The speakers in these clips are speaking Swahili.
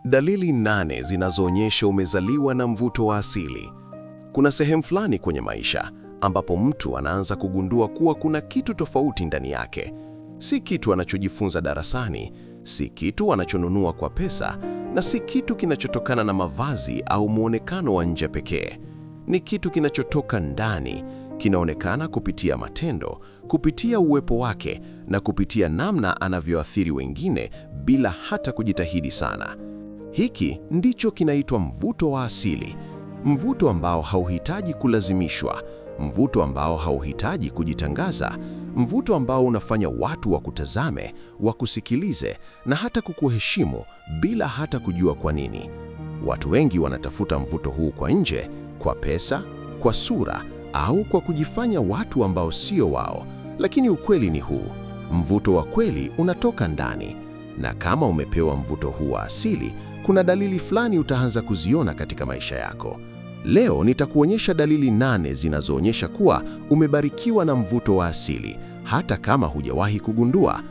Dalili 8 zinazoonyesha umezaliwa na mvuto wa asili. Kuna sehemu fulani kwenye maisha ambapo mtu anaanza kugundua kuwa kuna kitu tofauti ndani yake. Si kitu anachojifunza darasani, si kitu anachonunua kwa pesa, na si kitu kinachotokana na mavazi au muonekano wa nje pekee. Ni kitu kinachotoka ndani, kinaonekana kupitia matendo, kupitia uwepo wake na kupitia namna anavyoathiri wengine bila hata kujitahidi sana. Hiki ndicho kinaitwa mvuto wa asili. Mvuto ambao hauhitaji kulazimishwa, mvuto ambao hauhitaji kujitangaza, mvuto ambao unafanya watu wakutazame, wakusikilize na hata kukuheshimu bila hata kujua kwa nini. Watu wengi wanatafuta mvuto huu kwa nje, kwa pesa, kwa sura au kwa kujifanya watu ambao sio wao. Lakini ukweli ni huu: mvuto wa kweli unatoka ndani. Na kama umepewa mvuto huu wa asili, kuna dalili fulani utaanza kuziona katika maisha yako. Leo nitakuonyesha dalili 8 zinazoonyesha kuwa umebarikiwa na mvuto wa asili, hata kama hujawahi kugundua.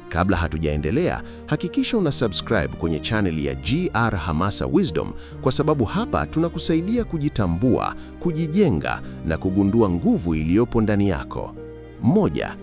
Kabla hatujaendelea, hakikisha una subscribe kwenye channel ya GR Hamasa Wisdom, kwa sababu hapa tunakusaidia kujitambua, kujijenga na kugundua nguvu iliyopo ndani yako. 1.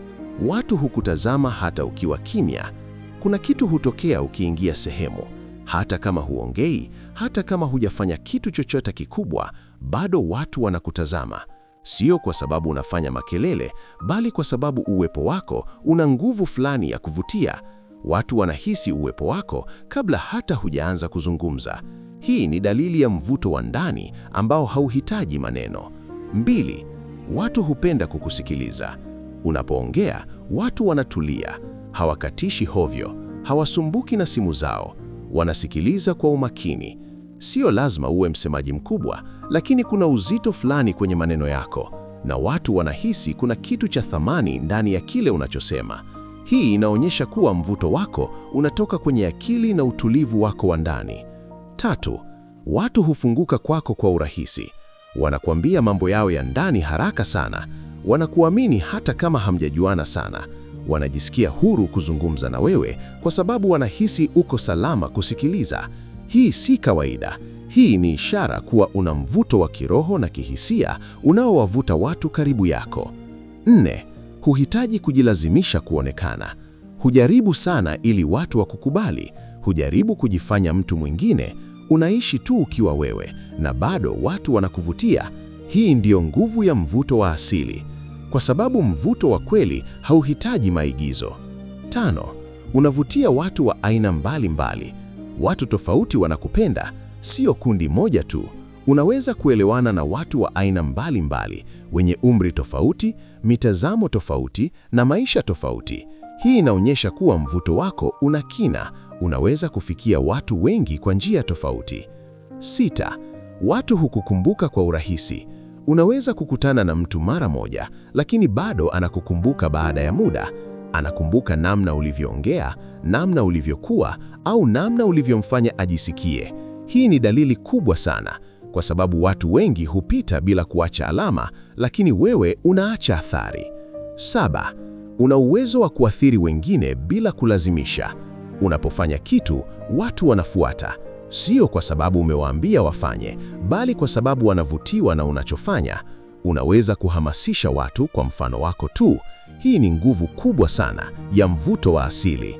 Watu hukutazama hata ukiwa kimya. Kuna kitu hutokea ukiingia sehemu. Hata kama huongei, hata kama hujafanya kitu chochote kikubwa, bado watu wanakutazama. Sio kwa sababu unafanya makelele, bali kwa sababu uwepo wako una nguvu fulani ya kuvutia. Watu wanahisi uwepo wako kabla hata hujaanza kuzungumza. Hii ni dalili ya mvuto wa ndani ambao hauhitaji maneno. 2. Watu hupenda kukusikiliza. Unapoongea, watu wanatulia. Hawakatishi hovyo, hawasumbuki na simu zao. Wanasikiliza kwa umakini. Sio lazima uwe msemaji mkubwa, lakini kuna uzito fulani kwenye maneno yako, na watu wanahisi kuna kitu cha thamani ndani ya kile unachosema. Hii inaonyesha kuwa mvuto wako unatoka kwenye akili na utulivu wako wa ndani. 3. Watu hufunguka kwako kwa urahisi. Wanakuambia mambo yao ya ndani haraka sana. Wanakuamini hata kama hamjajuana sana. Wanajisikia huru kuzungumza na wewe kwa sababu wanahisi uko salama kusikiliza. Hii si kawaida. Hii ni ishara kuwa una mvuto wa kiroho na kihisia unaowavuta watu karibu yako. 4. Huhitaji kujilazimisha kuonekana. Hujaribu sana ili watu wakukubali. Hujaribu kujifanya mtu mwingine. Unaishi tu ukiwa wewe na bado watu wanakuvutia. Hii ndiyo nguvu ya mvuto wa asili, kwa sababu mvuto wa kweli hauhitaji maigizo. 5. Unavutia watu wa aina mbalimbali. Watu tofauti wanakupenda, sio kundi moja tu. Unaweza kuelewana na watu wa aina mbalimbali, wenye umri tofauti, mitazamo tofauti na maisha tofauti. Hii inaonyesha kuwa mvuto wako una kina, unaweza kufikia watu wengi kwa njia tofauti. 6. Watu hukukumbuka kwa urahisi. Unaweza kukutana na mtu mara moja, lakini bado anakukumbuka baada ya muda. Anakumbuka namna ulivyoongea, namna ulivyokuwa, au namna ulivyomfanya ajisikie. Hii ni dalili kubwa sana, kwa sababu watu wengi hupita bila kuacha alama, lakini wewe unaacha athari. 7. Una uwezo wa kuathiri wengine bila kulazimisha. Unapofanya kitu, watu wanafuata. Sio kwa sababu umewaambia wafanye, bali kwa sababu wanavutiwa na unachofanya. Unaweza kuhamasisha watu kwa mfano wako tu. Hii ni nguvu kubwa sana ya mvuto wa asili.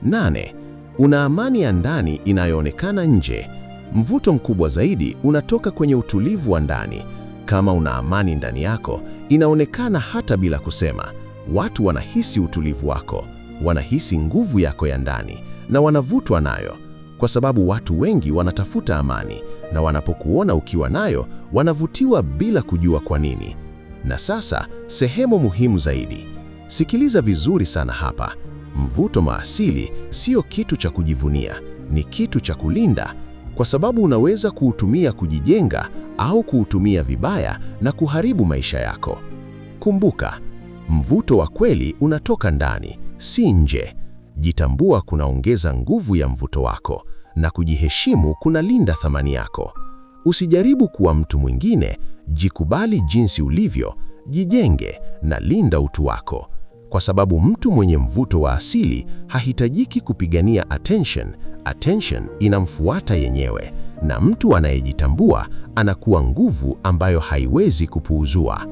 8. Una amani ya ndani inayoonekana nje. Mvuto mkubwa zaidi unatoka kwenye utulivu wa ndani. Kama una amani ndani yako, inaonekana hata bila kusema. Watu wanahisi utulivu wako, wanahisi nguvu yako ya ndani na wanavutwa nayo. Kwa sababu watu wengi wanatafuta amani, na wanapokuona ukiwa nayo, wanavutiwa bila kujua kwa nini. Na sasa, sehemu muhimu zaidi. Sikiliza vizuri sana hapa. Mvuto wa asili sio kitu cha kujivunia, ni kitu cha kulinda, kwa sababu unaweza kuutumia kujijenga au kuutumia vibaya na kuharibu maisha yako. Kumbuka, mvuto wa kweli unatoka ndani, si nje. Jitambua kunaongeza nguvu ya mvuto wako, na kujiheshimu kunalinda thamani yako. Usijaribu kuwa mtu mwingine, jikubali jinsi ulivyo, jijenge na linda utu wako. Kwa sababu mtu mwenye mvuto wa asili hahitajiki kupigania attention Attention inamfuata yenyewe, na mtu anayejitambua anakuwa nguvu ambayo haiwezi kupuuzwa.